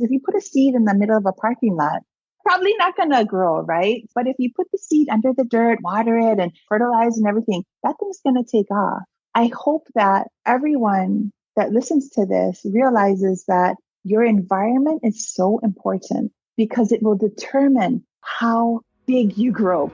If you put a seed in the middle of a parking lot, probably not going to grow, right? But if you put the seed under the dirt, water it and fertilize and everything, that thing's going to take off. I hope that everyone that listens to this realizes that your environment is so important because it will determine how big you grow.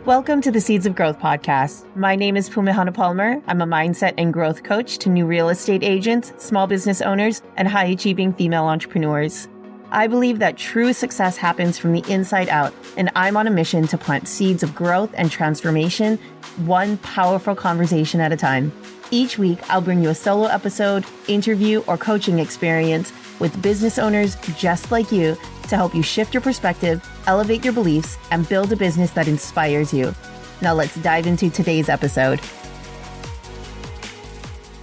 Welcome to the Seeds of Growth podcast. My name is Pumehana Palmer. I'm a mindset and growth coach to new real estate agents, small business owners, and high-achieving female entrepreneurs. I believe that true success happens from the inside out, and I'm on a mission to plant seeds of growth and transformation, one powerful conversation at a time. Each week, I'll bring you a solo episode, interview, or coaching experience with business owners just like you to help you shift your perspective, elevate your beliefs, and build a business that inspires you. Now let's dive into today's episode.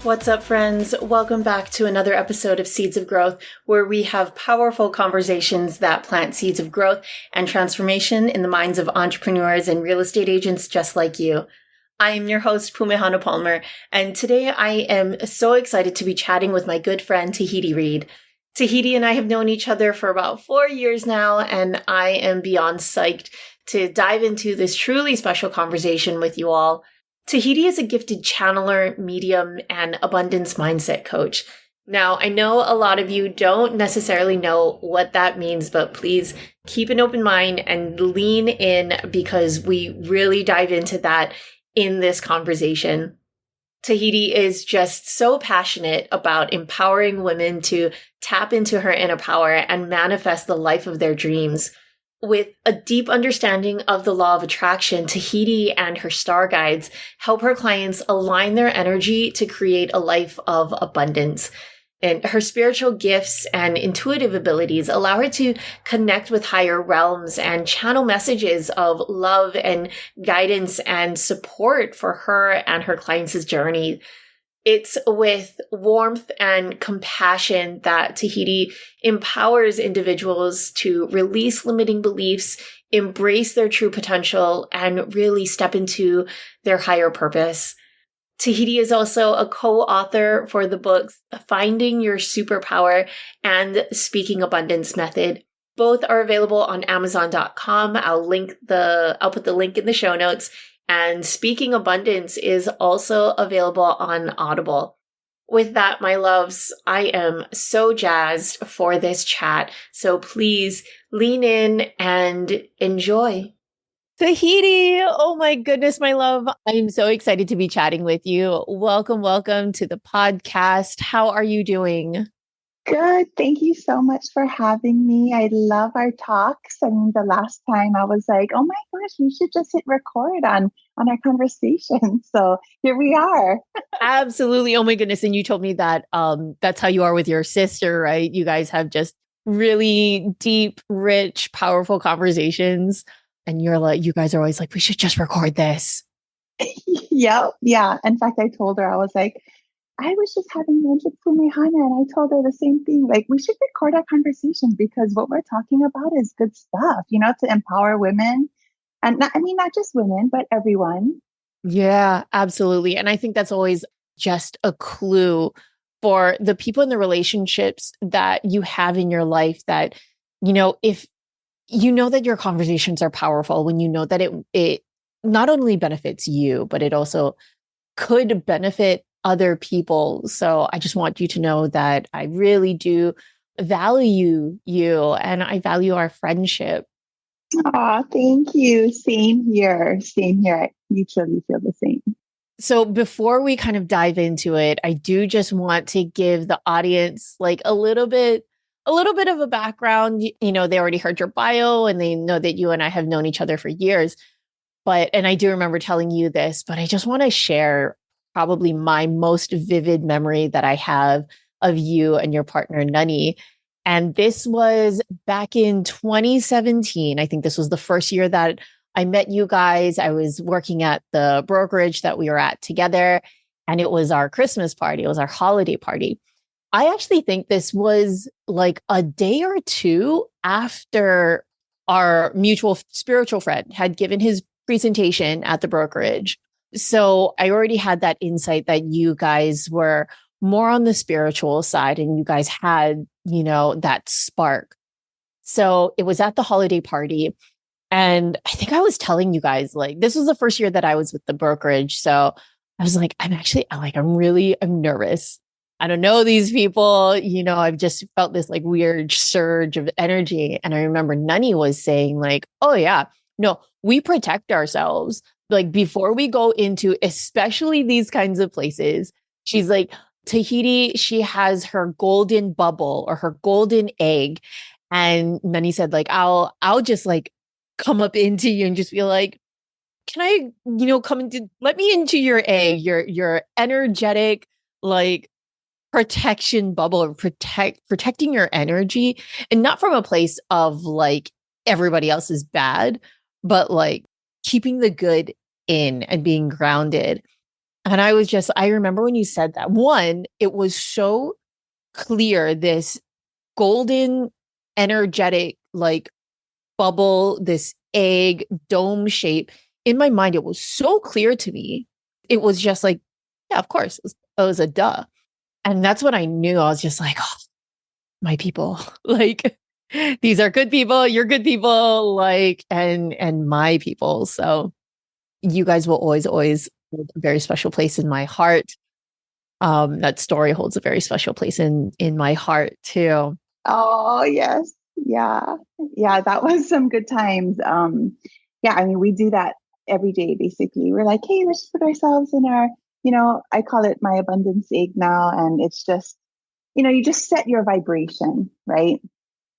What's up, friends? Welcome back to another episode of Seeds of Growth, where we have powerful conversations that plant seeds of growth and transformation in the minds of entrepreneurs and real estate agents just like you. I am your host, Pumehana Palmer, and today I am so excited to be chatting with my good friend, Tahiti Reed. Tahiti and I have known each other for about 4 years now, and I am beyond psyched to dive into this truly special conversation with you all. Tahiti is a gifted channeler, medium, and abundance mindset coach. Now, I know a lot of you don't necessarily know what that means, but please keep an open mind and lean in because we really dive into that in this conversation. Tahiti is just so passionate about empowering women to tap into her inner power and manifest the life of their dreams. With a deep understanding of the law of attraction, Tahiti and her star guides help her clients align their energy to create a life of abundance. And her spiritual gifts and intuitive abilities allow her to connect with higher realms and channel messages of love and guidance and support for her and her clients' journey. It's with warmth and compassion that Tahiti empowers individuals to release limiting beliefs, embrace their true potential, and really step into their higher purpose. Tahiti is also a co-author for the books Finding Your Superpower and Speaking Abundance Method. Both are available on Amazon.com. I'll put the link in the show notes. And Speaking Abundance is also available on Audible. With that, my loves, I am so jazzed for this chat. So please lean in and enjoy. Tahiti, oh my goodness, my love. I'm so excited to be chatting with you. Welcome to the podcast. How are you doing? Good. Thank you so much for having me. I love our talks. And the last time I was like, oh my gosh, we should just hit record on our conversation. So here we are. Absolutely. Oh my goodness. And you told me that that's how you are with your sister, right? You guys have just really deep, rich, powerful conversations. And you guys are always like, we should just record this. Yeah. In fact, I told her, I was like, I was just having lunch with Pumehana and I told her the same thing. Like, we should record our conversation because what we're talking about is good stuff, to empower women. And not just women, but everyone. Yeah, absolutely. And I think that's always just a clue for the people in the relationships that you have in your life that, if you know that your conversations are powerful, when you know that it not only benefits you, but it also could benefit other people. So I just want you to know that I really do value you and I value our friendship. Oh, thank you. Same here. I mutually feel the same. So before we kind of dive into it, I do just want to give the audience like a little bit of a background. They already heard your bio and they know that you and I have known each other for years. And I do remember telling you this, but I just want to share probably my most vivid memory that I have of you and your partner, Nani. And this was back in 2017. I think this was the first year that I met you guys. I was working at the brokerage that we were at together, and it was our Christmas party. It was our holiday party. I actually think this was like a day or two after our mutual spiritual friend had given his presentation at the brokerage. So I already had that insight that you guys were more on the spiritual side, and you guys had, that spark. So it was at the holiday party. And I think I was telling you guys, like, this was the first year that I was with the brokerage. So I was like, I'm nervous. I don't know these people. I've just felt this like weird surge of energy. And I remember Nani was saying, like, oh, yeah, no, we protect ourselves. Like, before we go into, especially these kinds of places, she's like, Tahiti, she has her golden bubble or her golden egg. And Nani said, like, I'll just like come up into you and just be like, can I, let me into your egg, your energetic, like, protection bubble, or protecting your energy, and not from a place of like everybody else is bad, but like keeping the good in and being grounded. And I remember when you said that, one, it was so clear, this golden energetic, like, bubble, this egg dome shape. In my mind, it was so clear to me. It was just like, yeah, of course, it was a duh. And that's when I knew. I was just like, oh, my people, like, these are good people, you're good people, like, and my people. So you guys will always hold a very special place in my heart. That story holds a very special place in my heart too. Oh, yes. Yeah. Yeah. That was some good times. Yeah. I mean, we do that every day, basically. We're like, hey, let's put ourselves in our, I call it my abundance egg now. And it's just, you just set your vibration, right?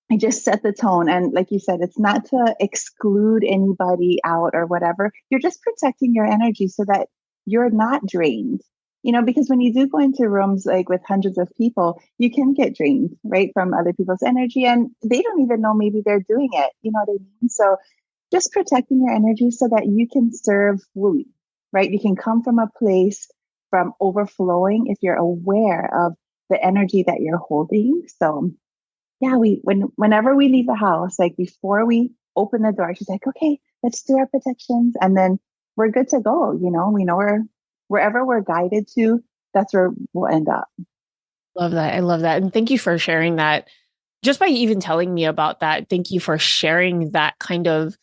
You just set the tone. And like you said, it's not to exclude anybody out or whatever. You're just protecting your energy so that you're not drained. Because when you do go into rooms like with hundreds of people, you can get drained, right, from other people's energy, and they don't even know maybe they're doing it. You know what I mean? So just protecting your energy so that you can serve fully, right? You can come from a place from overflowing if you're aware of the energy that you're holding. So yeah, whenever we leave the house, like before we open the door, she's like, okay, let's do our protections. And then we're good to go. We know wherever we're guided to, that's where we'll end up. Love that. I love that. And thank you for sharing that. Just by even telling me about that, thank you for sharing that kind of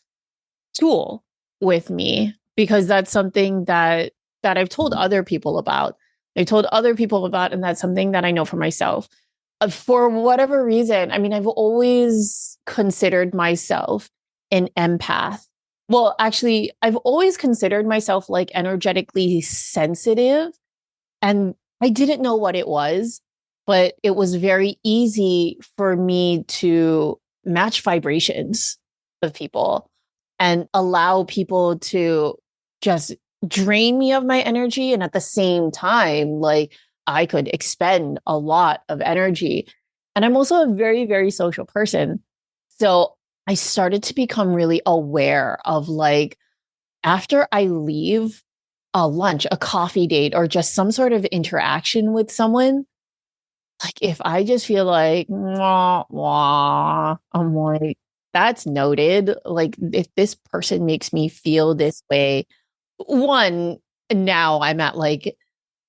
tool with me, because that's something that I've told other people about. And that's something that I know for myself. For whatever reason, I mean, I've always considered myself an empath. Well, actually, I've always considered myself like energetically sensitive, and I didn't know what it was, but it was very easy for me to match vibrations of people and allow people to just drain me of my energy. And at the same time, like, I could expend a lot of energy. And I'm also a very, very social person. So I started to become really aware of, like, after I leave a lunch, a coffee date, or just some sort of interaction with someone, like, if I just feel like, wah, wah, I'm like, that's noted. Like, if this person makes me feel this way, one, now I'm at like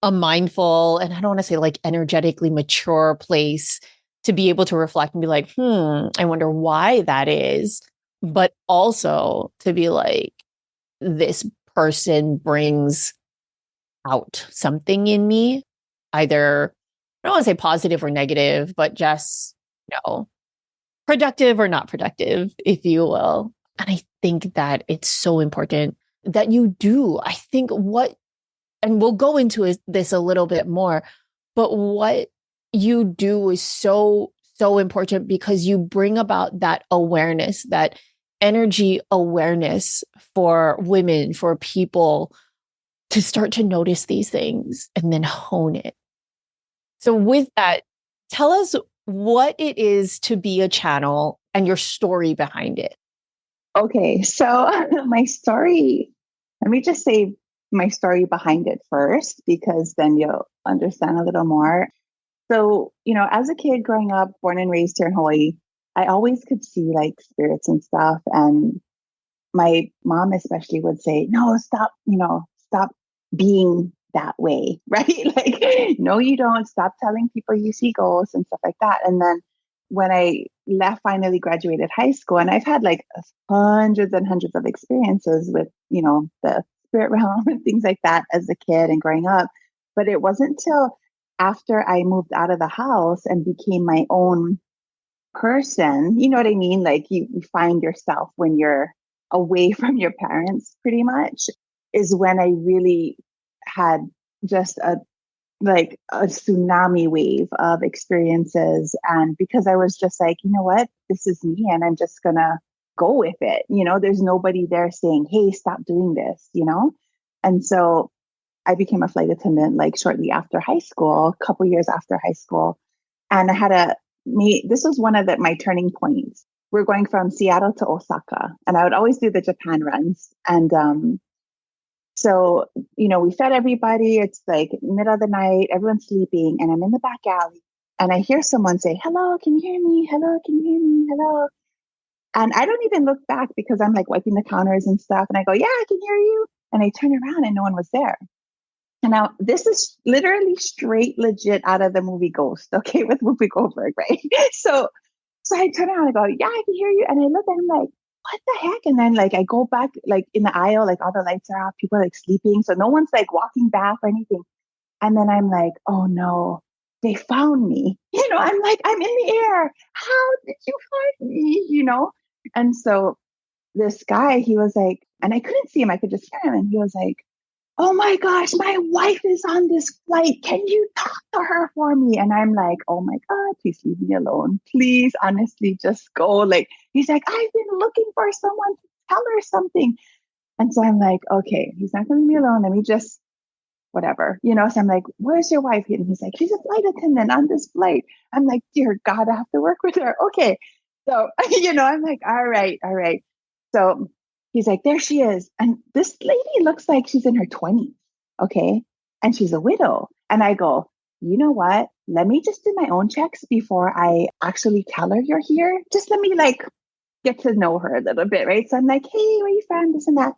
a mindful, and I don't want to say like energetically mature place to be able to reflect and be like, I wonder why that is. But also to be like, this person brings out something in me, either, I don't want to say positive or negative, but just, productive or not productive, if you will. And I think that it's so important that you do. I think and we'll go into this a little bit more, but what you do is so, so important, because you bring about that awareness, that energy awareness for women, for people to start to notice these things and then hone it. So with that, tell us what it is to be a channel and your story behind it. Okay, so my story, let me just say my story behind it first, because then you'll understand a little more. So, as a kid growing up, born and raised here in Hawaii, I always could see like spirits and stuff. And my mom especially would say, no, stop, stop being that way, right? Like, no, you don't. Stop telling people you see ghosts and stuff like that. And then when I left, finally graduated high school, and I've had like hundreds and hundreds of experiences with, the spirit realm and things like that as a kid and growing up. But it wasn't till after I moved out of the house and became my own person, you know what I mean? Like you find yourself when you're away from your parents, pretty much, is when I really had just a tsunami wave of experiences. And because I was just like, you know what, this is me and I'm just gonna go with it. There's nobody there saying, hey, stop doing this. And so I became a flight attendant like shortly after high school, a couple years after high school. And I had this was one of my turning points. We're going from Seattle to Osaka, and I would always do the Japan runs. And so, we fed everybody. It's like middle of the night, everyone's sleeping, and I'm in the back alley and I hear someone say, hello, can you hear me? Hello, can you hear me? Hello. And I don't even look back because I'm like wiping the counters and stuff. And I go, yeah, I can hear you. And I turn around and no one was there. And now this is literally straight legit out of the movie Ghost, okay, with Whoopi Goldberg, right? So I turn around and I go, yeah, I can hear you. And I look at him like, what the heck? And then like I go back like in the aisle, like all the lights are off, people are like sleeping. So no one's like walking back or anything. And then I'm like, oh no, they found me. I'm like, I'm in the air. How did you find me? And so this guy, he was like, and I couldn't see him, I could just hear him. And he was like, oh my gosh, my wife is on this flight. Can you talk to her for me? And I'm like, oh my God, please leave me alone. Please, honestly, just go. Like, he's like, I've been looking for someone to tell her something. And so I'm like, okay, he's not going to leave me alone. Let me just, whatever, So I'm like, where's your wife? And he's like, she's a flight attendant on this flight. I'm like, dear God, I have to work with her. Okay. So, I'm like, all right. So he's like, there she is. And this lady looks like she's in her 20s. Okay. And she's a widow. And I go, you know what? Let me just do my own checks before I actually tell her you're here. Just let me like get to know her a little bit. Right. So I'm like, hey, where are you from? This and that.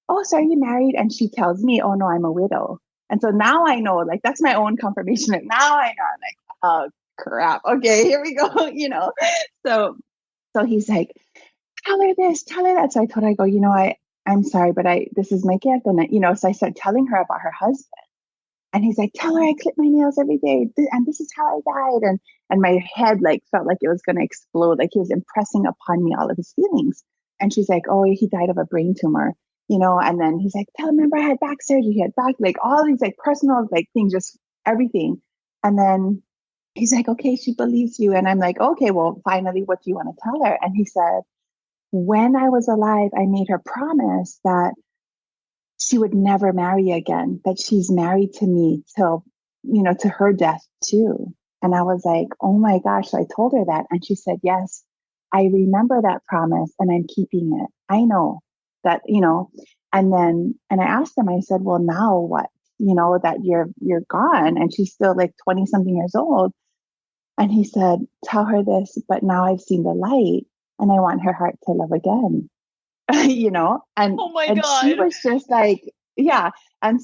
Oh, so are you married? And she tells me, oh no, I'm a widow. And so now I know, like, that's my own confirmation. And now I know, I'm like, oh crap. Okay, here we go. So he's like, tell her this, tell her that. So I told her, I go, I'm sorry, but this is my gift. And so I started telling her about her husband. And he's like, tell her I clip my nails every day. And this is how I died. And my head like felt like it was going to explode. Like he was impressing upon me all of his feelings. And she's like, oh, he died of a brain tumor. And then he's like, tell him, remember I had back surgery, he had back, like all these like personal like things, just everything. And then he's like, okay, she believes you. And I'm like, okay, well, finally, what do you want to tell her? And he said, when I was alive, I made her promise that she would never marry again, that she's married to me till, to her death too. And I was like, oh my gosh. So I told her that. And she said, yes, I remember that promise and I'm keeping it. I know that, and I asked him, I said, well, now what, that you're gone. And she's still like 20 something years old. And he said, tell her this, but now I've seen the light and I want her heart to love again. And, oh my and God. she was just like, yeah. And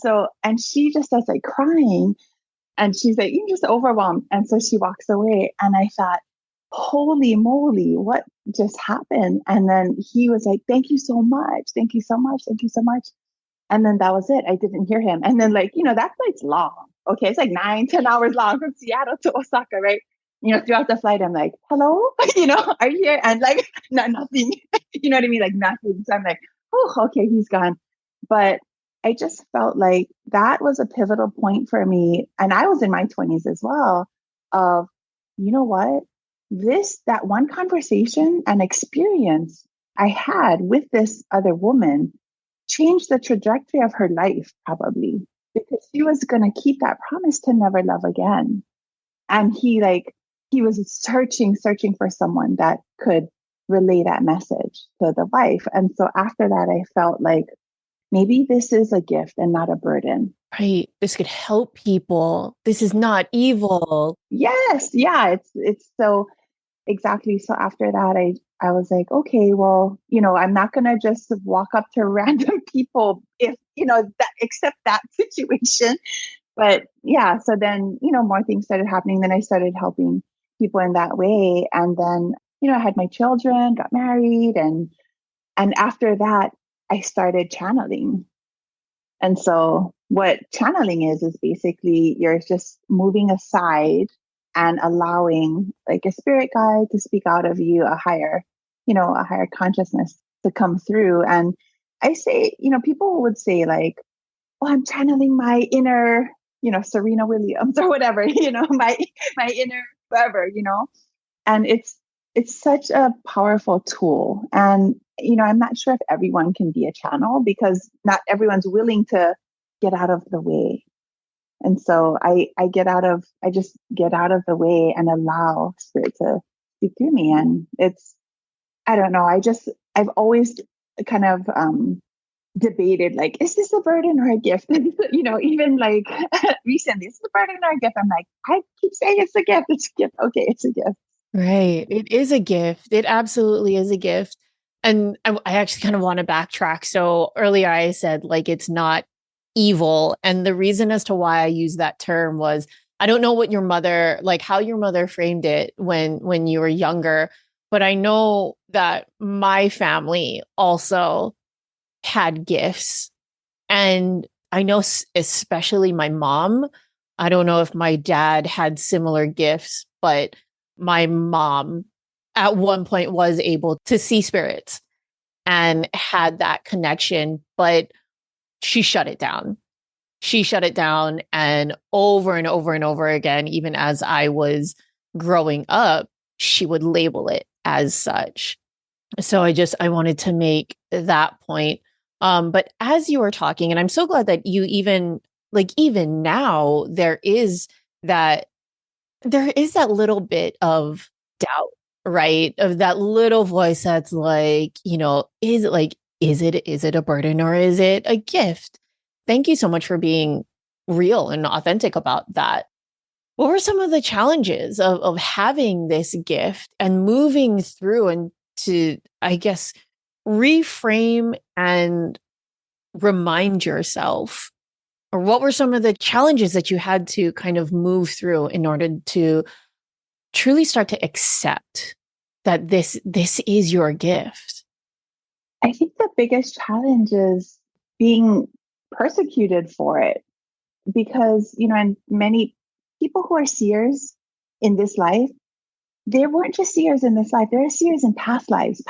she just starts like crying and she's like, you're just overwhelmed. And so she walks away and I thought, holy moly, what just happened? And then he was like, thank you so much. Thank you so much. Thank you so much. And then that was it. I didn't hear him. And then like, that flight's long. Okay. It's like 9-10 hours long from Seattle to Osaka, right? Throughout the flight, I'm like, hello, are you here? And like, nothing, you know what I mean? Like nothing. So I'm like, oh, okay, he's gone. But I just felt like that was a pivotal point for me. And I was in my 20s as well of, you know what? That one conversation and experience I had with this other woman changed the trajectory of her life, probably, because she was going to keep that promise to never love again. And he was searching for someone that could relay that message to the wife. And so after that, I felt like maybe this is a gift and not a burden. Right. This could help people. This is not evil. Yes. Yeah. It's so exactly. So after that, I was like, okay, well, I'm not going to just walk up to random people if, that accept that situation. But yeah, so then, more things started happening. Then I started helping people in that way. And then, I had my children, got married. And after that, I started channeling. And so what channeling is basically you're just moving aside and allowing like a spirit guide to speak out of you, a higher consciousness to come through. And I say, people would say like, oh, I'm channeling my inner, Serena Williams or whatever, my inner whoever, and it's such a powerful tool. And I'm not sure if everyone can be a channel because not everyone's willing to get out of the way. And so I just get out of the way and allow spirit to speak through me. And I don't know, I've always kind of debated like, is this a burden or a gift? Even like recently, is it a burden or a gift? I'm like, I keep saying it's a gift. It's a gift. Okay, it's a gift. Right. It is a gift. It absolutely is a gift. And I actually kind of want to backtrack. So earlier I said like it's not evil. And the reason as to why I use that term was I don't know what your mother, like how your mother framed it when you were younger, but I know that my family also had gifts. And I know especially my mom, I don't know if my dad had similar gifts, but my mom at one point was able to see spirits and had that connection, but she shut it down. She shut it down. And over and over and over again, even as I was growing up, she would label it as such. So I wanted to make that point. But as you were talking, and I'm so glad that you even now, there is that little bit of doubt, right? Of that little voice that's like, is it a burden or is it a gift? Thank you so much for being real and authentic about that. What were some of the challenges of having this gift and moving through and to, I guess, reframe and remind yourself? Or what were some of the challenges that you had to kind of move through in order to truly start to accept that this is your gift? I think the biggest challenge is being persecuted for it because, and many people who are seers in this life, they weren't just seers in this life, they're seers in past lives,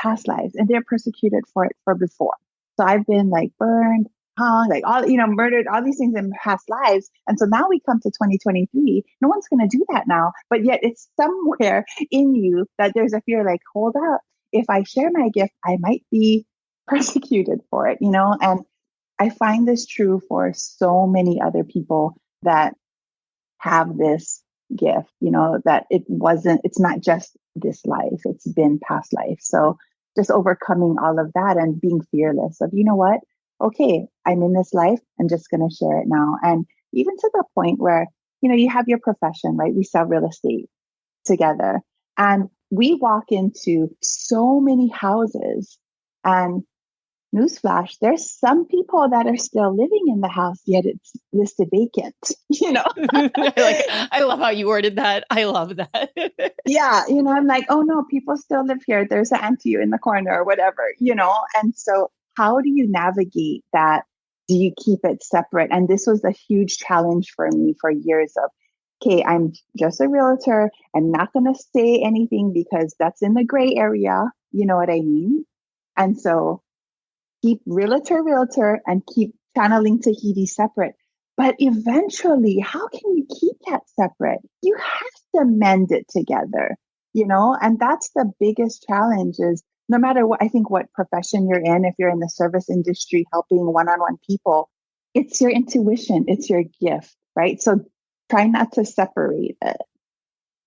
and they're persecuted for it for before. So I've been like burned, hung, like all, murdered, all these things in past lives. And so now we come to 2023, no one's going to do that now, but yet it's somewhere in you that there's a fear like, hold up, if I share my gift, I might be persecuted for it, and I find this true for so many other people that have this gift, that it's not just this life, it's been past life. So just overcoming all of that and being fearless of, what, okay, I'm in this life, I'm just going to share it now. And even to the point where, you have your profession, right? We sell real estate together and we walk into so many houses and newsflash, there's some people that are still living in the house, yet it's listed vacant, I love how you worded that. I love that. Yeah, I'm like, oh no, people still live here. There's an auntie in the corner or whatever, And so how do you navigate that? Do you keep it separate? And this was a huge challenge for me for years of, okay, I'm just a realtor. I'm not going to say anything because that's in the gray area. You know what I mean? And so keep realtor, and keep channeling Tahiti separate. But eventually, how can you keep that separate? You have to mend it together, and that's the biggest challenge is no matter what, I think what profession you're in, if you're in the service industry, helping one-on-one people, it's your intuition, it's your gift, right? So try not to separate it.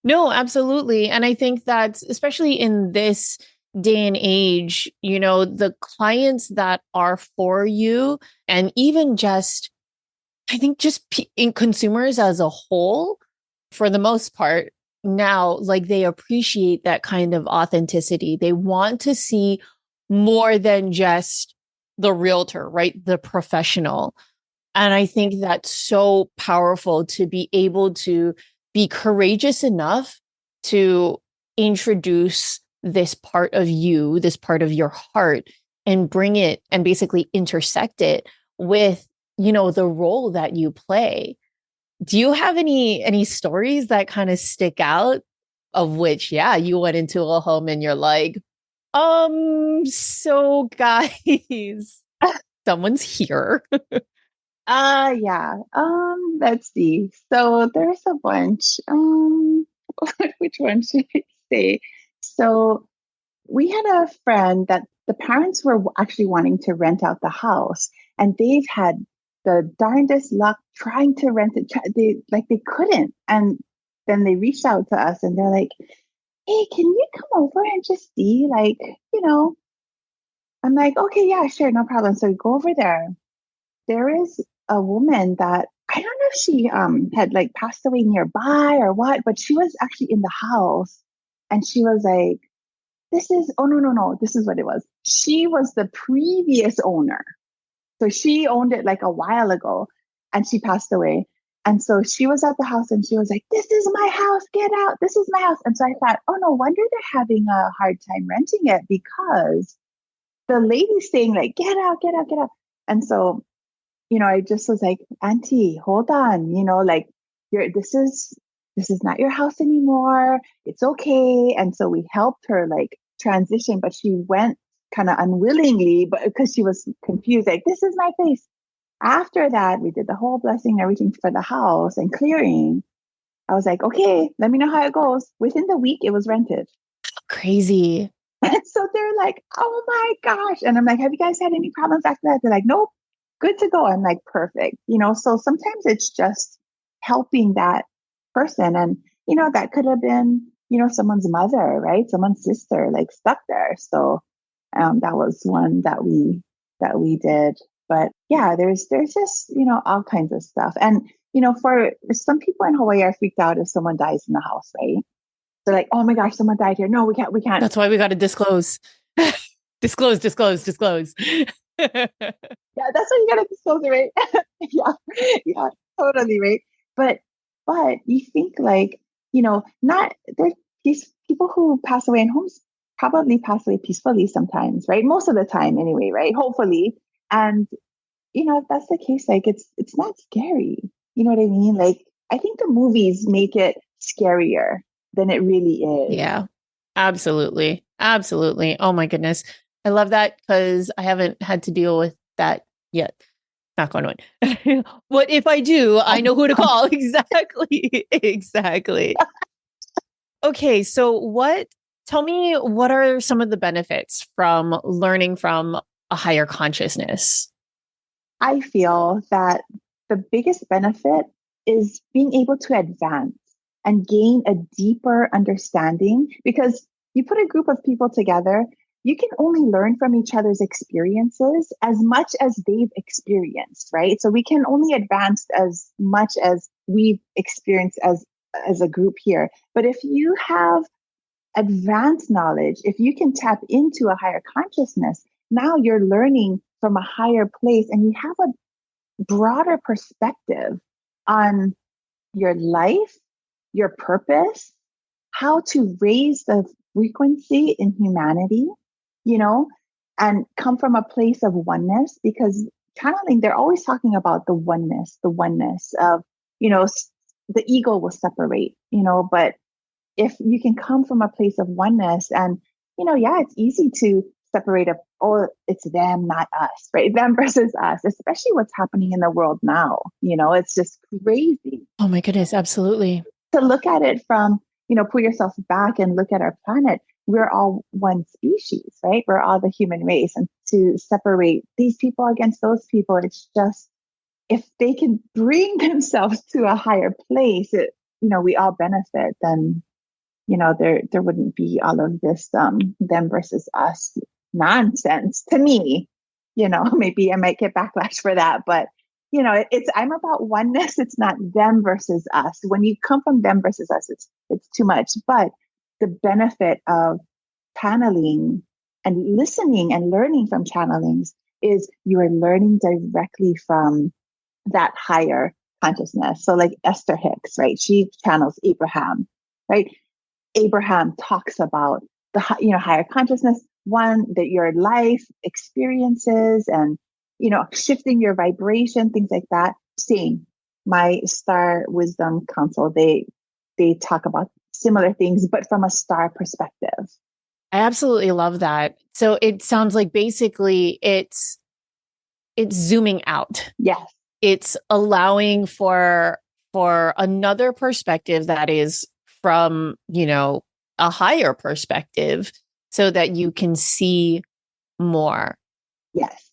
No, absolutely. And I think that especially in this day and age, the clients that are for you, and even just, I think just in consumers as a whole, for the most part, now, like they appreciate that kind of authenticity. They want to see more than just the realtor, right? The professional. And I think that's so powerful to be able to be courageous enough to introduce this part of you, this part of your heart, and bring it and basically intersect it with, the role that you play. Do you have any stories that kind of stick out of which, yeah, you went into a home and you're like, so guys, someone's here. Yeah. Let's see. So there's a bunch. Which one should I say? So we had a friend that the parents were actually wanting to rent out the house, and they've had the darndest luck trying to rent it. They couldn't, and then they reached out to us, and they're like, "Hey, can you come over and just see, you know?" I'm like, "Okay, yeah, sure, no problem." So we go over there. There is a woman that I don't know if she had like passed away nearby or what, but she was actually in the house, and she was like, this is, oh, no, no, no. This is what it was. She was the previous owner. So she owned it like a while ago, and she passed away. And so she was at the house and she was like, this is my house. Get out. This is my house. And so I thought, oh, no wonder they're having a hard time renting it, because the lady's saying like, get out, get out, get out. And so, I just was like, Auntie, hold on, like this is not your house anymore. It's okay. And so we helped her like transition, but she went kind of unwillingly, but because she was confused, like, this is my place. After that, we did the whole blessing and everything for the house and clearing. I was like, okay, let me know how it goes. Within the week, it was rented. Crazy. And so they're like, oh my gosh. And I'm like, have you guys had any problems after that? They're like, nope, good to go. I'm like, perfect. So sometimes it's just helping that person. And, that could have been, someone's mother, right? Someone's sister, like stuck there. So that was one that we did. But yeah, there's just, all kinds of stuff. And, for some people in Hawaii are freaked out if someone dies in the house, right? They're like, oh my gosh, someone died here. No, we can't. That's why we got to disclose. disclose. Yeah, that's why you gotta disclose it, right? Yeah, yeah, totally right. But you think like, not there's these people who pass away in homes probably pass away peacefully sometimes, right? Most of the time anyway, right? Hopefully. And if that's the case, like it's not scary. You know what I mean? Like I think the movies make it scarier than it really is. Yeah, absolutely. Absolutely. Oh my goodness. I love that because I haven't had to deal with that yet. Not going on. What if I do? I know who to call. Exactly. Exactly. Okay. So tell me, what are some of the benefits from learning from a higher consciousness? I feel that the biggest benefit is being able to advance and gain a deeper understanding, because you put a group of people together, you can only learn from each other's experiences as much as they've experienced, right? So we can only advance as much as we've experienced as a group here. But if you have advanced knowledge, if you can tap into a higher consciousness, now you're learning from a higher place and you have a broader perspective on your life, your purpose, how to raise the frequency in humanity, you know, and come from a place of oneness, because channeling, they're always talking about the oneness of, the ego will separate, but if you can come from a place of oneness and, yeah, it's easy to separate up, oh, it's them, not us, right? Them versus us, especially what's happening in the world now. It's just crazy. Oh my goodness. Absolutely. To look at it from, pull yourself back and look at our planet. We're all one species, right? We're all the human race. And to separate these people against those people, it's just, if they can bring themselves to a higher place, we all benefit, then there wouldn't be all of this them versus us nonsense to me. Maybe I might get backlash for that, but I'm about oneness. It's not them versus us. When you come from them versus us, it's too much. But the benefit of channeling and listening and learning from channelings is you are learning directly from that higher consciousness. So like Esther Hicks, right? She channels Abraham, right? Abraham talks about the higher consciousness, one that your life experiences and shifting your vibration, things like that. Same. My Star Wisdom Council, they talk about similar things, but from a star perspective. I absolutely love that. So it sounds like basically it's zooming out. Yes. It's allowing for another perspective that is from, a higher perspective so that you can see more. Yes.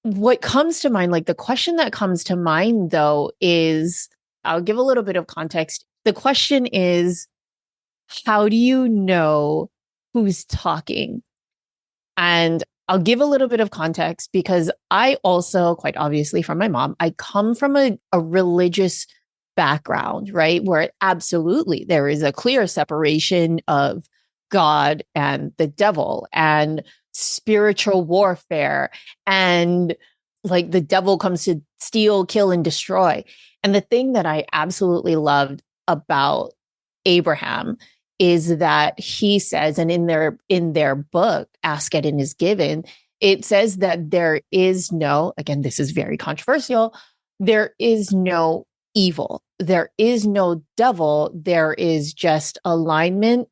What comes to mind, like the question that comes to mind though, is I'll give a little bit of context. The question is, how do you know who's talking? And I'll give a little bit of context because I also, quite obviously from my mom, I come from a religious background, right? Where absolutely there is a clear separation of God and the devil and spiritual warfare. And like the devil comes to steal, kill, and destroy. And the thing that I absolutely loved about Abraham is that he says, and in their book, Ask It and Is Given, it says that there is no, again, this is very controversial, there is no evil. There is no devil. There is just alignment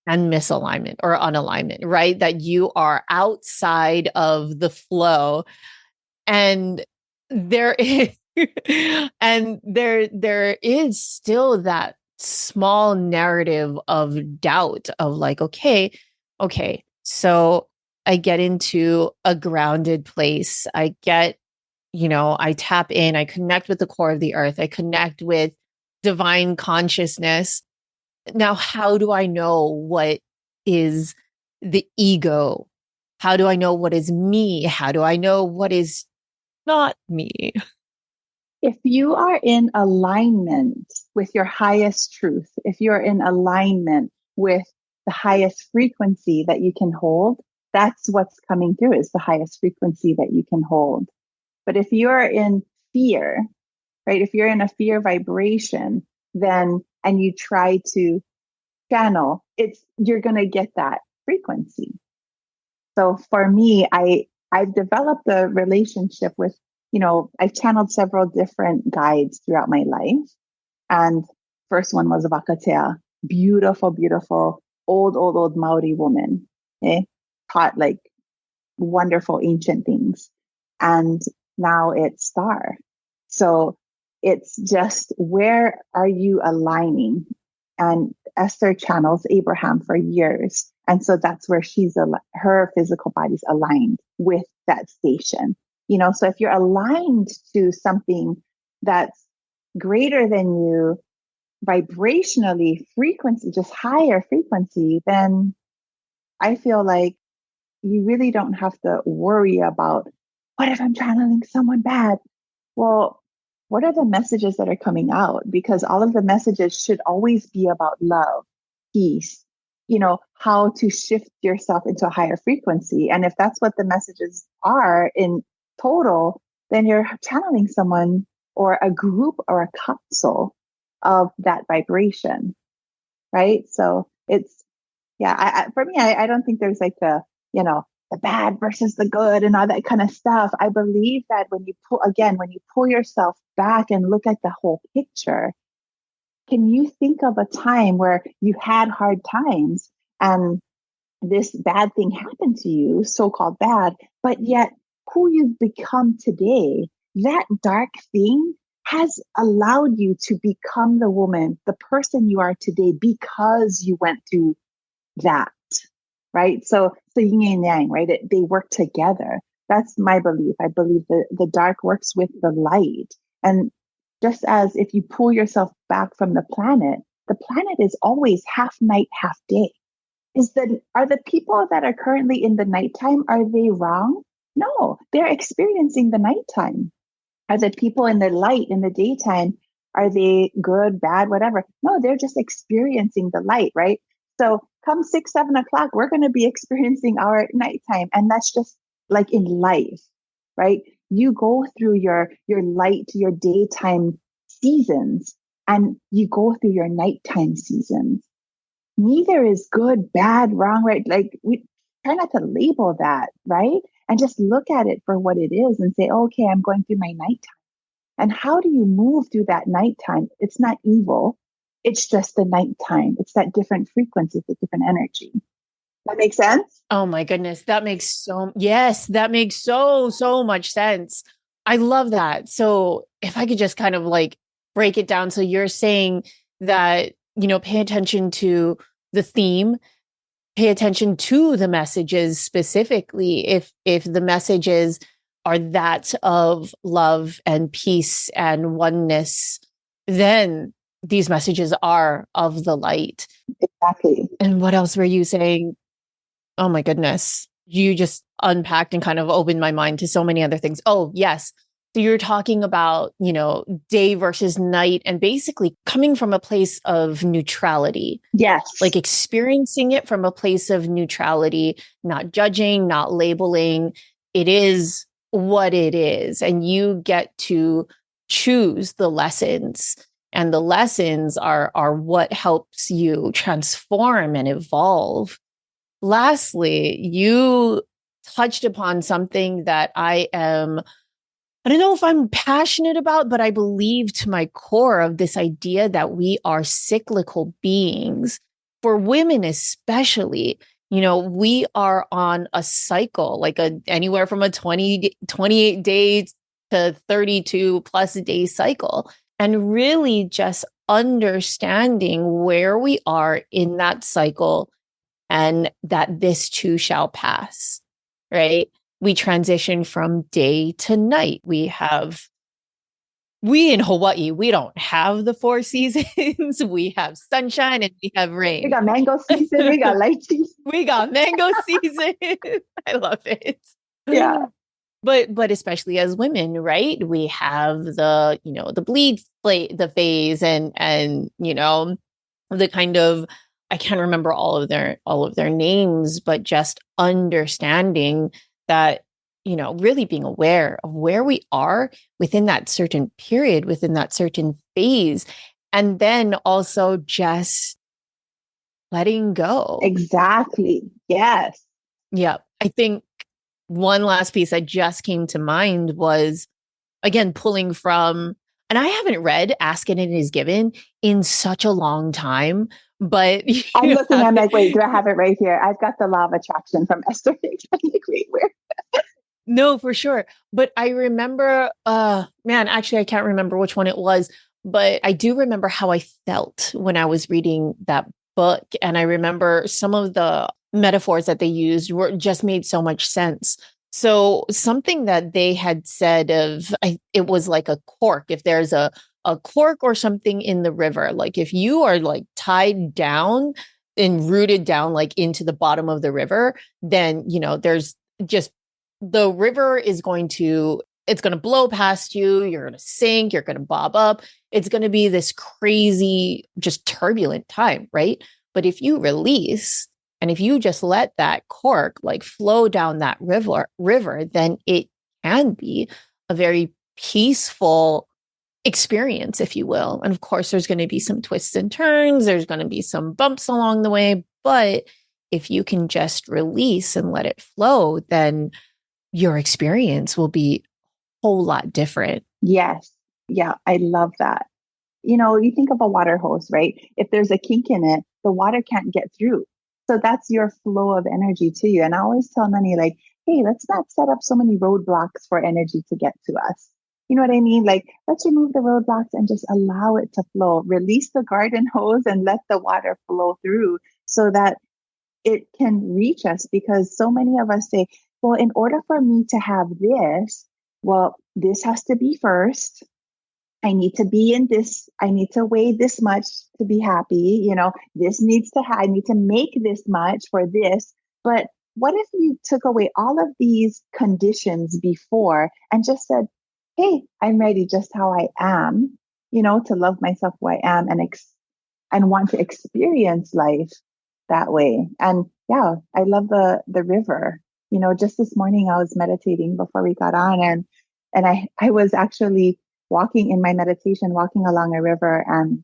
and misalignment or unalignment, right? That you are outside of the flow. And there is there is still that small narrative of doubt of like, okay, so I get into a grounded place. I get, I tap in, I connect with the core of the earth. I connect with divine consciousness. Now, how do I know what is the ego? How do I know what is me? How do I know what is not me? If you are in alignment with your highest truth, if you're in alignment with the highest frequency that you can hold, that's what's coming through, is the highest frequency that you can hold. But if you're in fear, right? If you're in a fear vibration, then, and you try to channel, you're going to get that frequency. So for me, I've developed a relationship with, I've channeled several different guides throughout my life. And first one was Vakatea, beautiful, beautiful, old Maori woman, taught like wonderful ancient things. And now it's Star. So it's just, where are you aligning? And Esther channels Abraham for years. And so that's where her physical body's aligned with that station. So if you're aligned to something that's greater than you vibrationally, frequency, just higher frequency, then I feel like you really don't have to worry about, what if I'm channeling someone bad? Well, what are the messages that are coming out? Because all of the messages should always be about love, peace, how to shift yourself into a higher frequency. And if that's what the messages are in total, then you're channeling someone or a group or a council of that vibration, right? So it's, yeah, for me, I don't think there's like the bad versus the good and all that kind of stuff. I believe that when you pull yourself back and look at the whole picture, can you think of a time where you had hard times and this bad thing happened to you, so-called bad, but yet who you've become today, that dark thing has allowed you to become the woman, the person you are today, because you went through that, right? So yin and yang, right? They work together. That's my belief. I believe that the dark works with the light. And just as if you pull yourself back from the planet is always half night, half day. Are the people that are currently in the nighttime, are they wrong? No, they're experiencing the nighttime. Are the people in the light in the daytime, are they good, bad, whatever? No, they're just experiencing the light, right? So come 6, 7 o'clock, we're going to be experiencing our nighttime. And that's just like in life, right? You go through your light, your daytime seasons, and you go through your nighttime seasons. Neither is good, bad, wrong, right? Like we try not to label that, right? And just look at it for what it is and say, okay, I'm going through my nighttime. And how do you move through that nighttime? It's not evil. It's just the nighttime. It's that different frequency, it's a different energy. That makes sense? Oh my goodness. That makes so much sense. I love that. So if I could just kind of like break it down. So you're saying that, pay attention to the theme, pay attention to the messages specifically. If the messages are that of love and peace and oneness, then these messages are of the light. Exactly. And what else were you saying? Oh my goodness. You just unpacked and kind of opened my mind to so many other things. Oh, yes. So you're talking about, day versus night and basically coming from a place of neutrality. Yes. Like experiencing it from a place of neutrality, not judging, not labeling. It is what it is. And you get to choose the lessons. And the lessons are what helps you transform and evolve. Lastly, you touched upon something that I don't know if I'm passionate about, but I believe to my core of this idea that we are cyclical beings. For women, especially, we are on a cycle, like anywhere from a 28 days to 32 plus day cycle. And really just understanding where we are in that cycle and that this too shall pass, right? We transition from day to night. We in Hawaii, we don't have the 4 seasons. We have sunshine and we have rain. We got mango season. We got light season. We got mango season. I love it. Yeah. But especially as women, right? We have the, the the phase and the kind of, I can't remember all of their names, but just understanding that, really being aware of where we are within that certain period, within that certain phase, and then also just letting go. Exactly. Yes. Yeah. I think one last piece that just came to mind was, again, pulling from, and I haven't read Ask and It Is Given in such a long time, but I'm looking, I'm like, wait, do I have it right here? I've got the law of attraction from Esther Hicks. Wait, where? No, for sure. But I remember, man, actually, I can't remember which one it was, but I do remember how I felt when I was reading that book. And I remember some of the metaphors that they used just made so much sense. So something that they had said it was like a cork. If there's a cork or something in the river, like if you are like tied down and rooted down like into the bottom of the river, then, there's just the river is it's going to blow past you. You're going to sink. You're going to bob up. It's going to be this crazy, just turbulent time, right? But if you release and if you just let that cork like flow down that river, then it can be a very peaceful experience, if you will. And of course, there's going to be some twists and turns. There's going to be some bumps along the way. But if you can just release and let it flow, then your experience will be a whole lot different. Yes. Yeah. I love that. You think of a water hose, right? If there's a kink in it, the water can't get through. So that's your flow of energy to you. And I always tell Nani, like, hey, let's not set up so many roadblocks for energy to get to us. You know what I mean? Like, let's remove the roadblocks and just allow it to flow. Release the garden hose and let the water flow through so that it can reach us. Because so many of us say, well, in order for me to have this, well, this has to be first. I need to be in this. I need to weigh this much to be happy. This I need to make this much for this. But what if you took away all of these conditions before and just said, hey, I'm ready just how I am, to love myself who I am and want to experience life that way. And yeah, I love the river. Just this morning I was meditating before we got on, and And I was actually walking in my meditation, walking along a river, and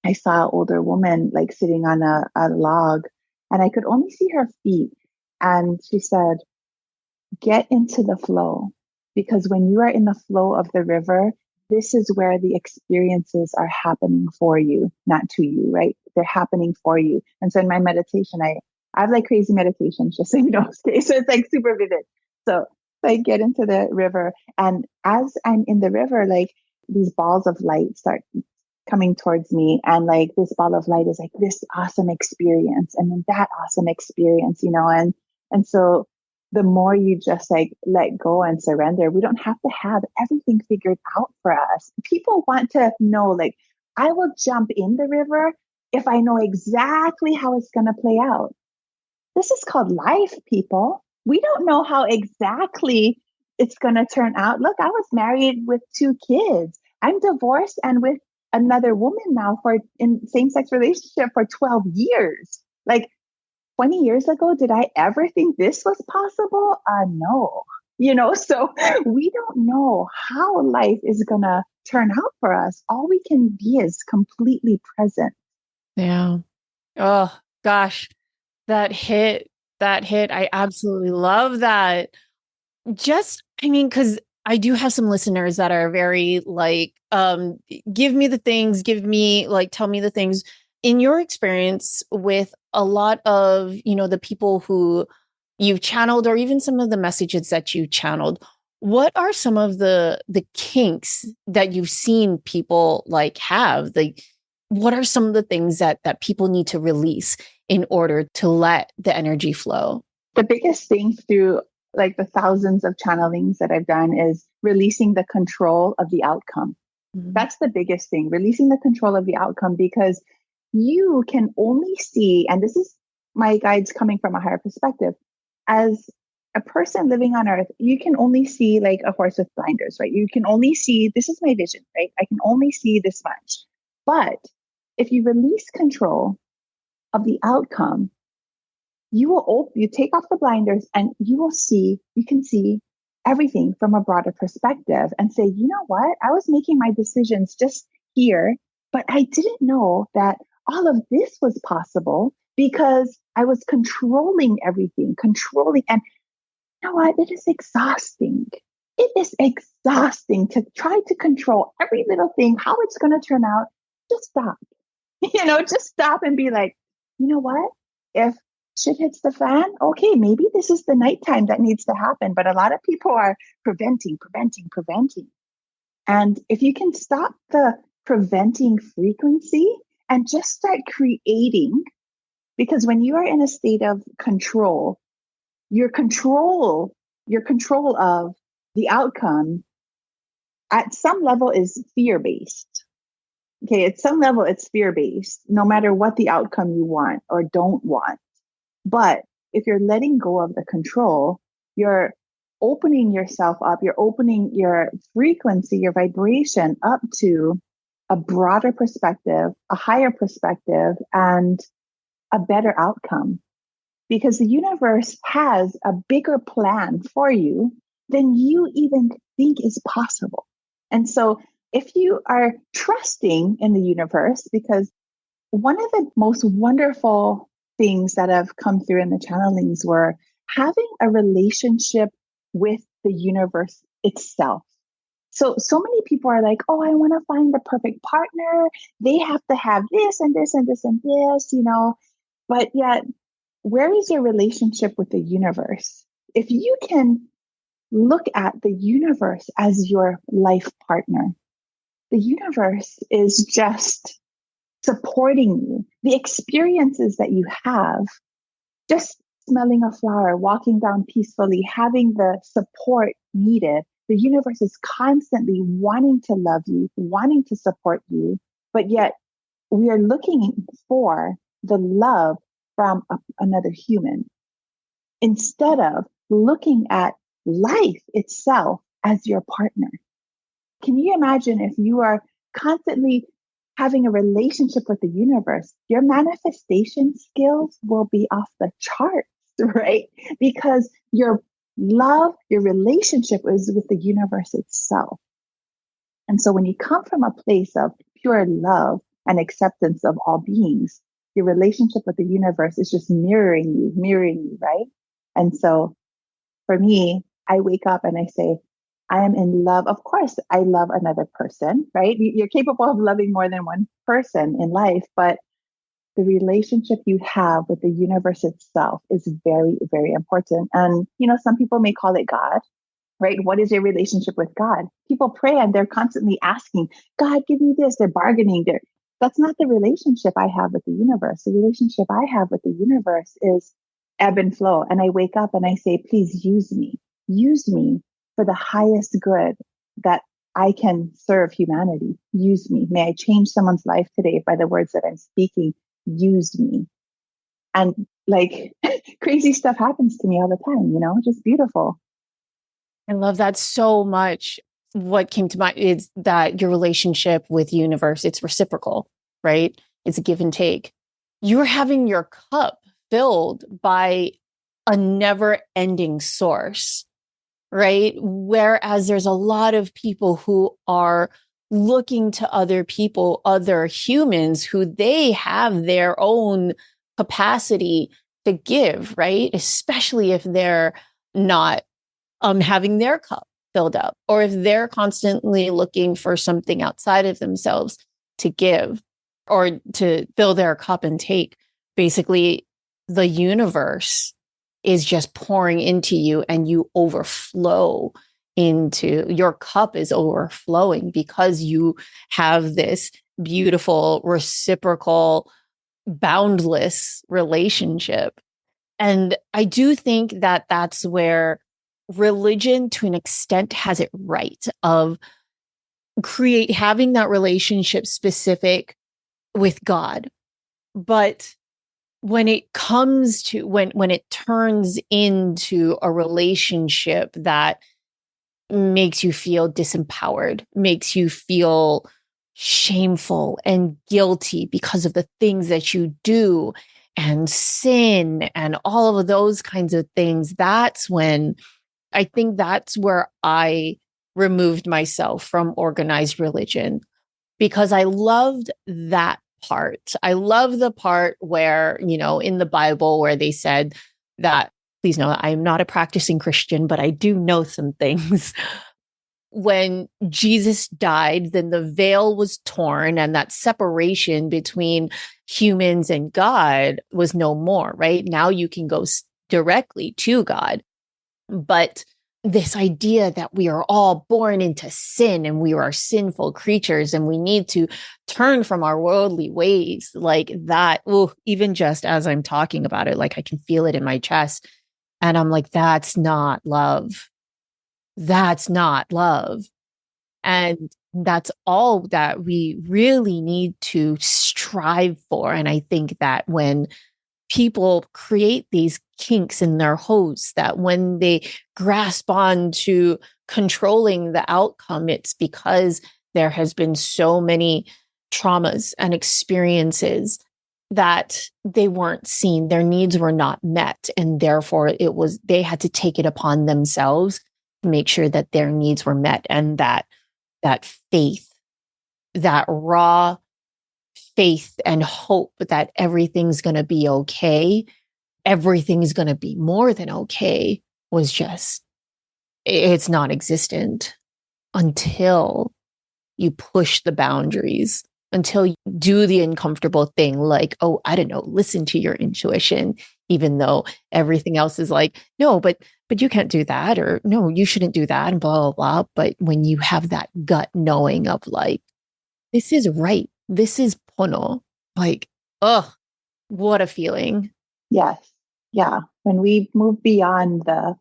I saw an older woman like sitting on a log, and I could only see her feet. And she said, get into the flow, because when you are in the flow of the river, this is where the experiences are happening for you, not to you, right? They're happening for you. And so in my meditation, I have like crazy meditations, just so you know. Okay, so it's like super vivid. So I get into the river, and as I'm in the river, like these balls of light start coming towards me, and like this ball of light is like this awesome experience, and then that awesome experience, and so the more you just like let go and surrender, we don't have to have everything figured out for us. People want to know, like, I will jump in the river if I know exactly how it's going to play out. This is called life, people. We don't know how exactly it's going to turn out. Look, I was married with 2 kids. I'm divorced and with another woman now in same-sex relationship for 12 years. Like, 20 years ago, did I ever think this was possible? No. So we don't know how life is going to turn out for us. All we can be is completely present. Yeah. Oh, gosh. That hit. I absolutely love that. Because I do have some listeners that are very like, give me the things, tell me the things. In your experience with a lot of, the people who you've channeled, or even some of the messages that you channeled, what are some of the kinks that you've seen people like have? Like, what are some of the things that people need to release in order to let the energy flow? The biggest thing through like the thousands of channelings that I've done is releasing the control of the outcome. Mm-hmm. That's the biggest thing, releasing the control of the outcome, because you can only see, and this is my guides coming from a higher perspective, as a person living on earth, you can only see like a horse with blinders, right? You can only see, this is my vision, right? I can only see this much. But if you release control of the outcome, you take off the blinders and you can see everything from a broader perspective and say, you know what? I was making my decisions just here, but I didn't know that all of this was possible because I was controlling everything, and you know what? It is exhausting. It is exhausting to try to control every little thing, how it's going to turn out. Just stop, just stop and be like, you know what? If shit hits the fan, okay, maybe this is the nighttime that needs to happen. But a lot of people are preventing. And if you can stop the preventing frequency and just start creating, because when you are in a state of control, your control of the outcome at some level is fear-based. Okay, at some level it's fear-based, no matter what the outcome you want or don't want. But if you're letting go of the control, you're opening yourself up, you're opening your frequency, your vibration up to a broader perspective, a higher perspective, and a better outcome. Because the universe has a bigger plan for you than you even think is possible. And so if you are trusting in the universe, because one of the most wonderful things that have come through in the channelings were having a relationship with the universe itself. So many people are like, oh, I want to find the perfect partner. They have to have this and this and this and this, but yet, where is your relationship with the universe? If you can look at the universe as your life partner, the universe is just supporting you. The experiences that you have, just smelling a flower, walking down peacefully, having the support needed, the universe is constantly wanting to love you, wanting to support you, but yet we are looking for the love from another human instead of looking at life itself as your partner. Can you imagine if you are constantly having a relationship with the universe, your manifestation skills will be off the charts, right? Because you're Love, your relationship is with the universe itself. And so when you come from a place of pure love and acceptance of all beings, your relationship with the universe is just mirroring you, right? And so for me, I wake up and I say, I am in love. Of course, I love another person, right? You're capable of loving more than one person in life, but the relationship you have with the universe itself is very, very important. And, some people may call it God, right? What is your relationship with God? People pray and they're constantly asking, God, give me this. They're bargaining. That's not the relationship I have with the universe. The relationship I have with the universe is ebb and flow. And I wake up and I say, please use me for the highest good that I can serve humanity. Use me. May I change someone's life today by the words that I'm speaking. Use me. And like crazy stuff happens to me all the time, just beautiful. I love that so much. What came to mind is that your relationship with universe, it's reciprocal, right? It's a give and take. You're having your cup filled by a never ending source, right? Whereas there's a lot of people who are looking to other people, other humans who they have their own capacity to give, right? Especially if they're not having their cup filled up, or if they're constantly looking for something outside of themselves to give or to fill their cup and take. Basically, the universe is just pouring into you and you overflow into your cup is overflowing because you have this beautiful, reciprocal, boundless relationship. And I do think that that's where religion to an extent has it right of having that relationship specific with God. But when it comes to when it turns into a relationship that makes you feel disempowered, makes you feel shameful and guilty because of the things that you do and sin and all of those kinds of things, that's when I think that's where I removed myself from organized religion, because I loved that part. I love the part where, in the Bible where they said that, please know I'm not a practicing Christian, but I do know some things. When Jesus died, then the veil was torn and that separation between humans and God was no more, right? Now you can go directly to God. But this idea that we are all born into sin and we are sinful creatures and we need to turn from our worldly ways, like that, even just as I'm talking about it, like I can feel it in my chest. And I'm like, that's not love. That's not love. And that's all that we really need to strive for. And I think that when people create these kinks in their hose, that when they grasp on to controlling the outcome, it's because there has been so many traumas and experiences that they weren't seen, their needs were not met, and therefore they had to take it upon themselves to make sure that their needs were met. And that faith, that raw faith and hope that everything's going to be okay, everything's going to be more than okay, it's non-existent until you push the boundaries, until you do the uncomfortable thing, like, oh, I don't know, listen to your intuition, even though everything else is like, no, but you can't do that, or no, you shouldn't do that, and blah, blah, blah. But when you have that gut knowing of like, this is right, this is pono, like, oh, what a feeling. Yes. Yeah. When we move beyond the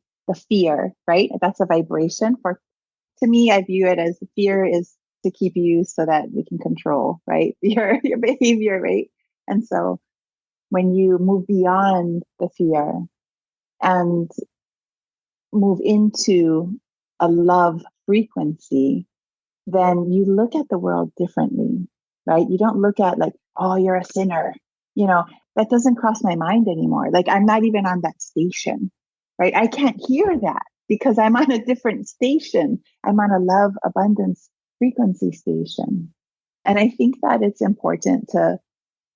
fear, right? That's a vibration. To me, I view it as fear is to keep you so that we can control, right? Your behavior, right? And so when you move beyond the fear and move into a love frequency, then you look at the world differently, right? You don't look at like, oh, you're a sinner. That doesn't cross my mind anymore. Like I'm not even on that station. right? I can't hear that because I'm on a different station. I'm on a love abundance frequency station. And I think that it's important to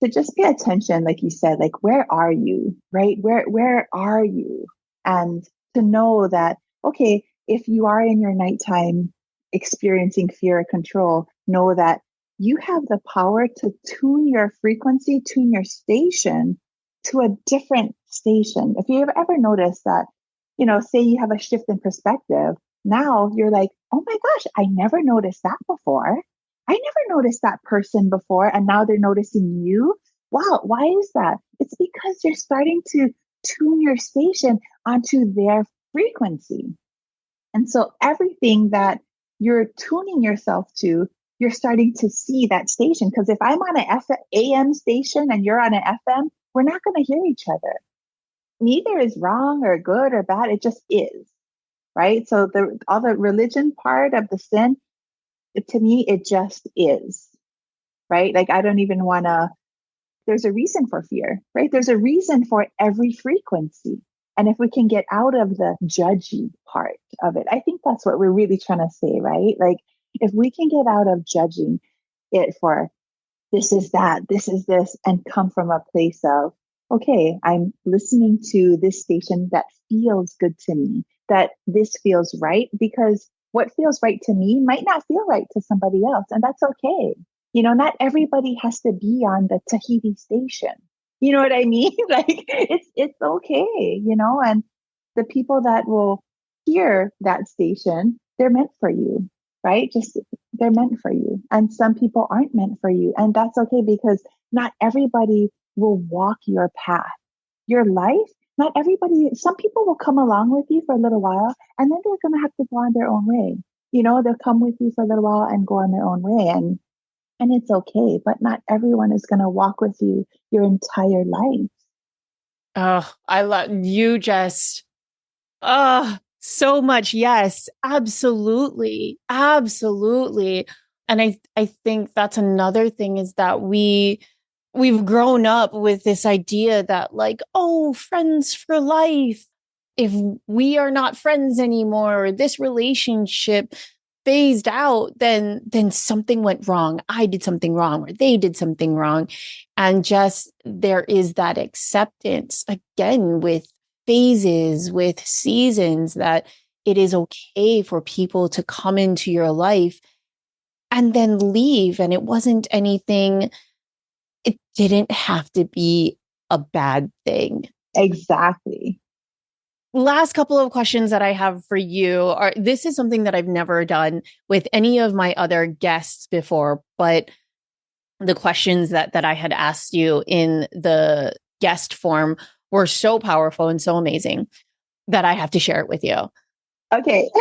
just pay attention, like you said, like, where are you, right? Where are you? And to know that, okay, if you are in your nighttime experiencing fear or control, know that you have the power to tune your frequency, tune your station to a different station. If you ever noticed that, say you have a shift in perspective, now you're like, oh my gosh, I never noticed that before. I never noticed that person before, and now they're noticing you. Wow, why is that? It's because you're starting to tune your station onto their frequency. And so everything that you're tuning yourself to, you're starting to see that station. Because if I'm on an AM station and you're on an FM, we're not going to hear each other. Neither is wrong or good or bad. It just is, right? So all the religion part of the sin, to me, it just is, right? Like, I don't even want to, there's a reason for fear, right? There's a reason for every frequency. And if we can get out of the judgy part of it, I think that's what we're really trying to say, right? Like, if we can get out of judging it for this is that, this is this, and come from a place of, okay, I'm listening to this station that feels good to me, that this feels right, because what feels right to me might not feel right to somebody else. And that's okay. Not everybody has to be on the Tahiti station. You know what I mean? Like, it's okay, and the people that will hear that station, they're meant for you, right? Just, they're meant for you. And some people aren't meant for you. And that's okay, because not everybody will walk your path, your life. Not everybody, some people will come along with you for a little while, and then they're going to have to go on their own way. They'll come with you for a little while and go on their own way. And it's okay, but not everyone is going to walk with you your entire life. Oh, I love you just, oh, so much. Yes, absolutely. Absolutely. And I think that's another thing, is that we've grown up with this idea that, like, oh, friends for life. If we are not friends anymore, or this relationship phased out, then something went wrong. I did something wrong, or they did something wrong. And just, there is that acceptance again with phases, with seasons, that it is okay for people to come into your life and then leave. And it wasn't anything, it didn't have to be a bad thing. Exactly. Last couple of questions that I have for you are, this is something that I've never done with any of my other guests before, but the questions that I had asked you in the guest form were so powerful and so amazing that I have to share it with you. Okay.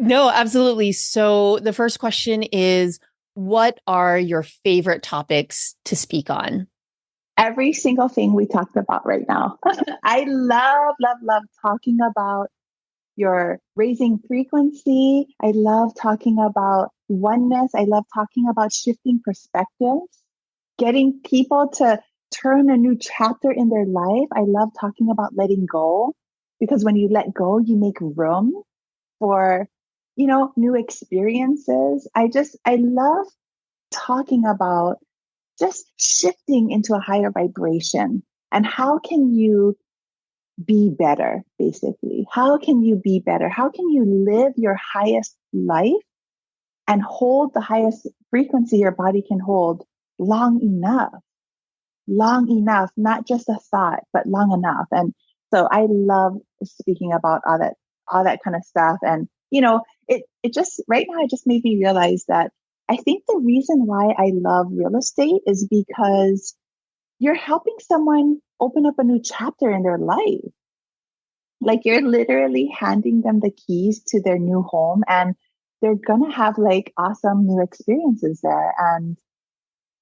No, absolutely. So the first question is, what are your favorite topics to speak on? Every single thing we talked about right now. I love, love, love talking about your raising frequency. I love talking about oneness. I love talking about shifting perspectives, getting people to turn a new chapter in their life. I love talking about letting go, because when you let go, you make room for, new experiences. I love talking about just shifting into a higher vibration, and how can you be better, basically. How can you be better? How can you live your highest life and hold the highest frequency your body can hold long enough, not just a thought, but long enough. And so I love speaking about all that kind of stuff. And, it just, right now, it just made me realize that I think the reason why I love real estate is because you're helping someone open up a new chapter in their life. Like, you're literally handing them the keys to their new home, and they're going to have like awesome new experiences there. And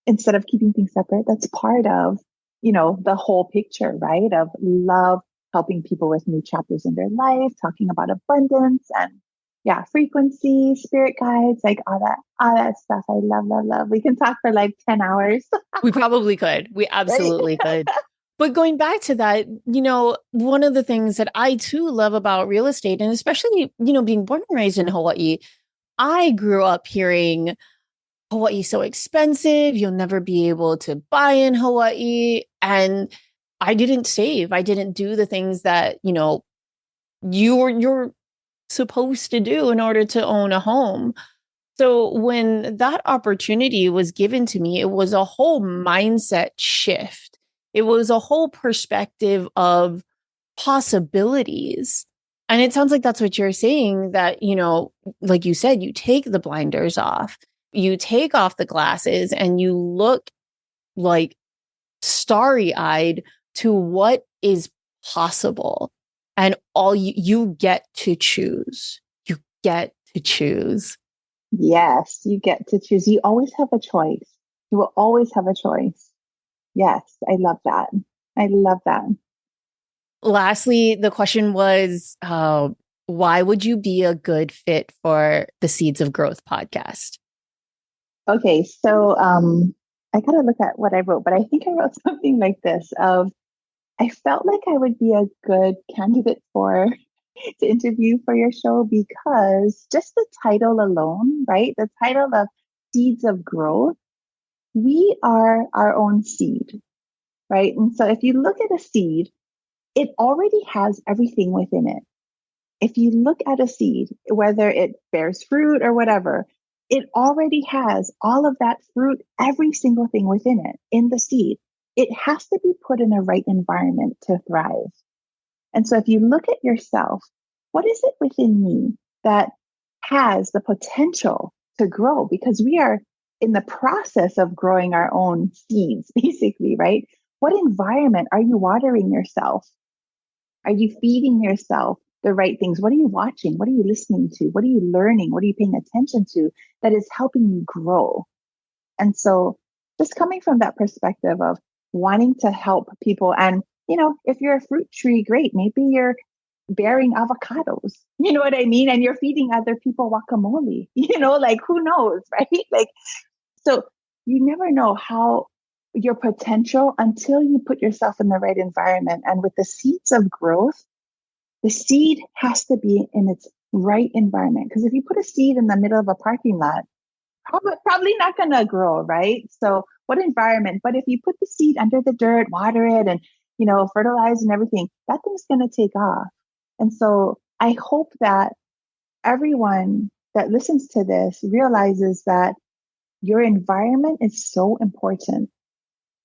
instead of keeping things separate, that's part of, the whole picture, right? Of love, helping people with new chapters in their life, talking about abundance and frequency, spirit guides, like all that stuff. I love, love, love. We can talk for like 10 hours. We probably could. We absolutely could. But going back to that, one of the things that I too love about real estate, and especially, being born and raised in Hawaii, I grew up hearing Hawaii's so expensive. You'll never be able to buy in Hawaii. And I didn't save. I didn't do the things that, you're supposed to do in order to own a home. So when that opportunity was given to me, it was a whole mindset shift. It was a whole perspective of possibilities. And it sounds like that's what you're saying, that, like you said, you take the blinders off, you take off the glasses, and you look like starry-eyed to what is possible. And all you get to choose. You get to choose. Yes, you get to choose. You always have a choice. You will always have a choice. Yes, I love that. I love that. Lastly, the question was, why would you be a good fit for the Seeds of Growth podcast? Okay, so I gotta look at what I wrote, but I think I wrote something like this of, I felt like I would be a good candidate to interview for your show because just the title alone, right? The title of Seeds of Growth, we are our own seed, right? And so if you look at a seed, it already has everything within it. If you look at a seed, whether it bears fruit or whatever, it already has all of that fruit, every single thing within it, in the seed. It has to be put in the right environment to thrive. And so if you look at yourself, what is it within me that has the potential to grow? Because we are in the process of growing our own seeds, basically, right? What environment are you watering yourself? Are you feeding yourself the right things? What are you watching? What are you listening to? What are you learning? What are you paying attention to that is helping you grow? And so just coming from that perspective of wanting to help people. And, if you're a fruit tree, great. Maybe you're bearing avocados. You know what I mean? And you're feeding other people guacamole, like who knows, right? Like, so you never know how your potential until you put yourself in the right environment. And with the seeds of growth, the seed has to be in its right environment. Because if you put a seed in the middle of a parking lot, probably not going to grow, right? So what environment? But if you put the seed under the dirt, water it, and, fertilize and everything, that thing's going to take off. And so I hope that everyone that listens to this realizes that your environment is so important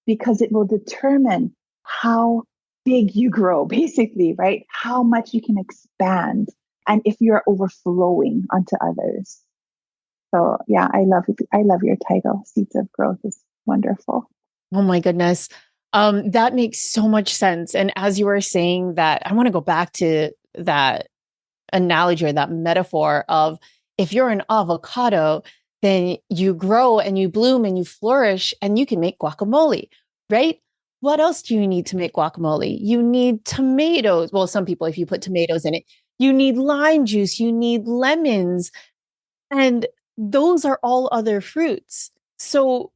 because it will determine how big you grow, basically, right? How much you can expand and if you're overflowing onto others. So yeah, I love your title. Seeds of Growth is wonderful. Oh my goodness. That makes so much sense. And as you were saying that, I want to go back to that analogy or that metaphor of, if you're an avocado, then you grow and you bloom and you flourish and you can make guacamole, right? What else do you need to make guacamole? You need tomatoes. Well, some people, if you put tomatoes in it, you need lime juice, you need lemons, and those are all other fruits. So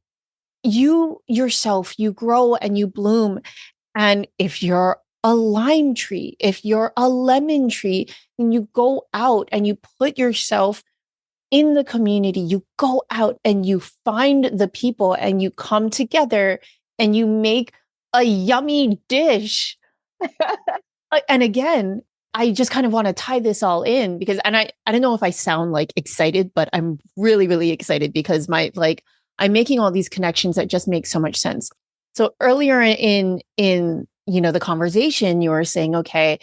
you yourself, you grow and you bloom. And if you're a lime tree, if you're a lemon tree, and you go out and you put yourself in the community, you go out and you find the people and you come together and you make a yummy dish. And again, I just kind of want to tie this all in because, and I don't know if I sound like excited, but I'm really, really excited because I'm making all these connections that just make so much sense. So earlier in the conversation, you were saying, okay,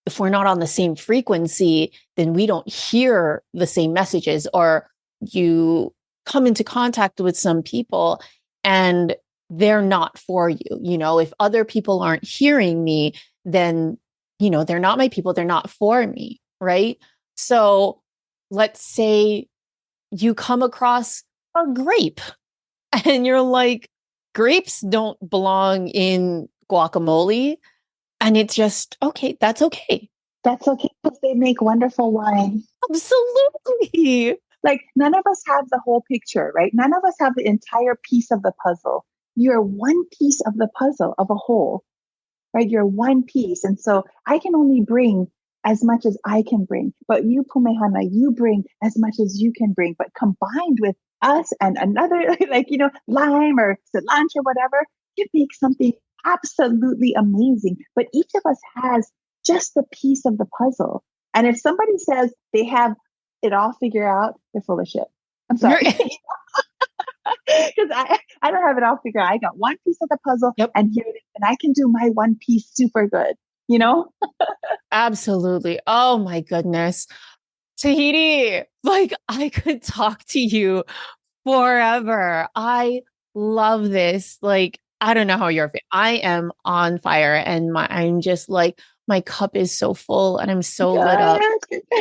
if we're not on the same frequency, then we don't hear the same messages, or you come into contact with some people and they're not for you. If other people aren't hearing me, then, they're not my people. They're not for me. Right. So let's say you come across a grape and you're like, grapes don't belong in guacamole. And it's just, okay, that's okay. That's okay because they make wonderful wine. Absolutely. Like none of us have the whole picture, right? None of us have the entire piece of the puzzle. You're one piece of the puzzle of a whole. right? You're one piece. And so I can only bring as much as I can bring, but you, Pumehana, you bring as much as you can bring, but combined with us and another, like, lime or cilantro, whatever, it makes something absolutely amazing. But each of us has just a piece of the puzzle. And if somebody says they have it all figured out, they're full of shit. I'm sorry. Because I don't have it all figured out. I got one piece of the puzzle, Yep. and here it is. And I can do my one piece super good, Absolutely. Oh my goodness. Tahiti, like I could talk to you forever. I love this. Like, I don't know how you're feeling. I am on fire and I'm just like, my cup is so full and I'm so lit up.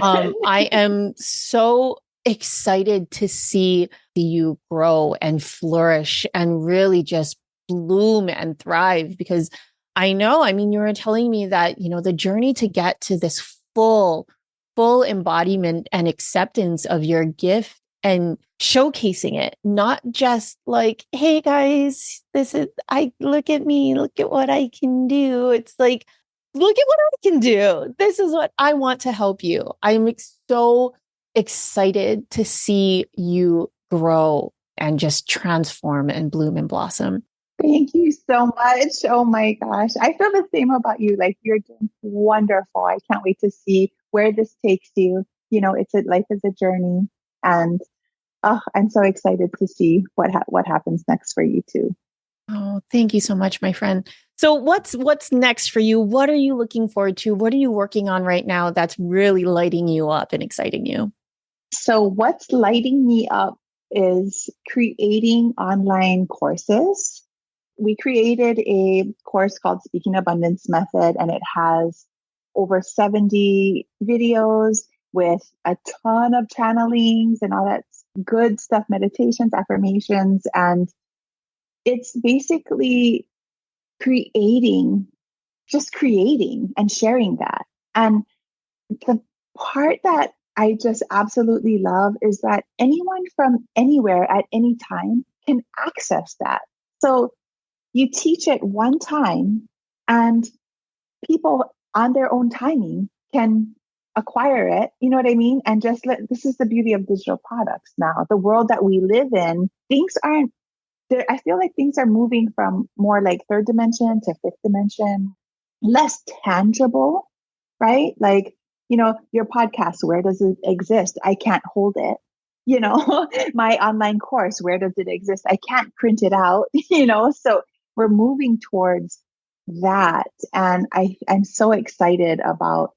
I am so excited to see you grow and flourish and really just bloom and thrive because I mean, you were telling me that, the journey to get to this full embodiment and acceptance of your gift and showcasing it, not just like, hey guys, look at me, look at what I can do. It's like, look at what I can do. This is what I want to help you. I'm so excited to see you grow and just transform and bloom and blossom. Thank you so much. Oh my gosh. I feel the same about you. Like you're doing wonderful. I can't wait to see where this takes you. Life is a journey. And I'm so excited to see what happens next for you too. Oh, thank you so much, my friend. So what's next for you? What are you looking forward to? What are you working on right now that's really lighting you up and exciting you? So what's lighting me up is creating online courses. We created a course called Speaking Abundance Method, and it has over 70 videos with a ton of channelings and all that good stuff, meditations, affirmations. And it's basically creating and sharing that. And the part that I just absolutely love is that anyone from anywhere at any time can access that. So you teach it one time and people on their own timing can acquire it. You know what I mean? And this is the beauty of digital products now. The world that we live in, things aren't there. I feel like things are moving from more like third dimension to fifth dimension, less tangible, right? Like, your podcast, where does it exist? I can't hold it. My online course, where does it exist? I can't print it out, so we're moving towards that. And I'm so excited about,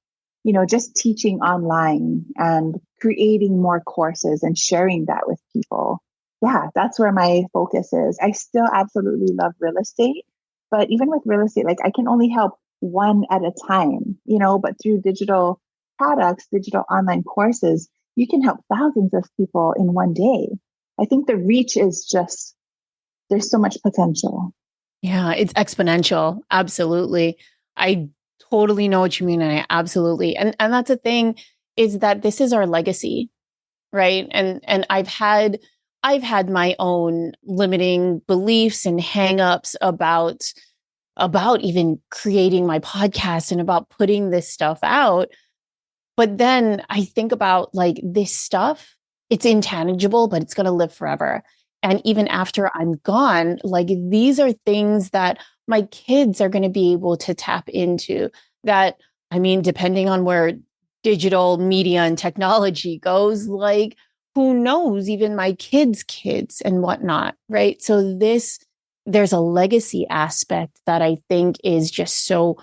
just teaching online and creating more courses and sharing that with people. Yeah, that's where my focus is. I still absolutely love real estate, but even with real estate, like I can only help one at a time, but through digital products, digital online courses, you can help thousands of people in one day. I think the reach is there's so much potential. Yeah, it's exponential. Absolutely. I totally know what you mean. And I absolutely, and that's the thing is that this is our legacy, right? And I've had my own limiting beliefs and hangups about even creating my podcast and about putting this stuff out. But then I think about like this stuff, it's intangible, but it's going to live forever. And even after I'm gone, like these are things that my kids are going to be able to tap into that. I mean, depending on where digital media and technology goes, like who knows, even my kids' kids and whatnot. Right. So there's a legacy aspect that I think is just so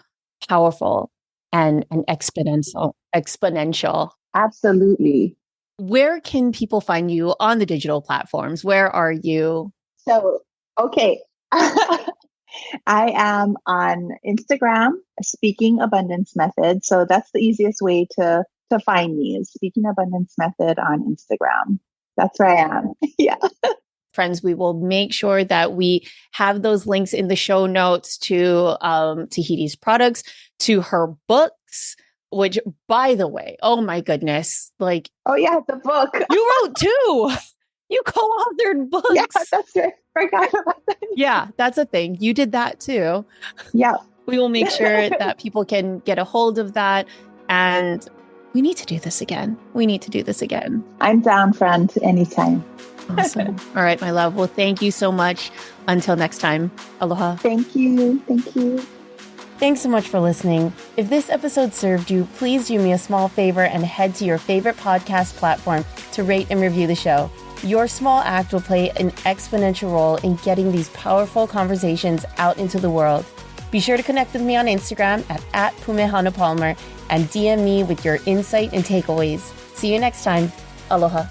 powerful and exponential. Absolutely. Where can people find you on the digital platforms? Where are you? So, okay. I am on Instagram, Speaking Abundance Method. So that's the easiest way to find me is Speaking Abundance Method on Instagram. That's where I am. Yeah. Friends, we will make sure that we have those links in the show notes to Tahiti's products, to her books, which, by the way, oh my goodness, like, oh yeah, the book. You wrote two. You co-authored books. Yeah, that's right. Forgot about that. Yeah, that's a thing. You did that too. Yeah. We will make sure that people can get a hold of that. And we need to do this again. We need to do this again. I'm down, friend, anytime. Awesome. All right, my love. Well, thank you so much. Until next time. Aloha. Thank you. Thank you. Thanks so much for listening. If this episode served you, please do me a small favor and head to your favorite podcast platform to rate and review the show. Your small act will play an exponential role in getting these powerful conversations out into the world. Be sure to connect with me on Instagram at @PumeHanaPalmer and DM me with your insight and takeaways. See you next time. Aloha.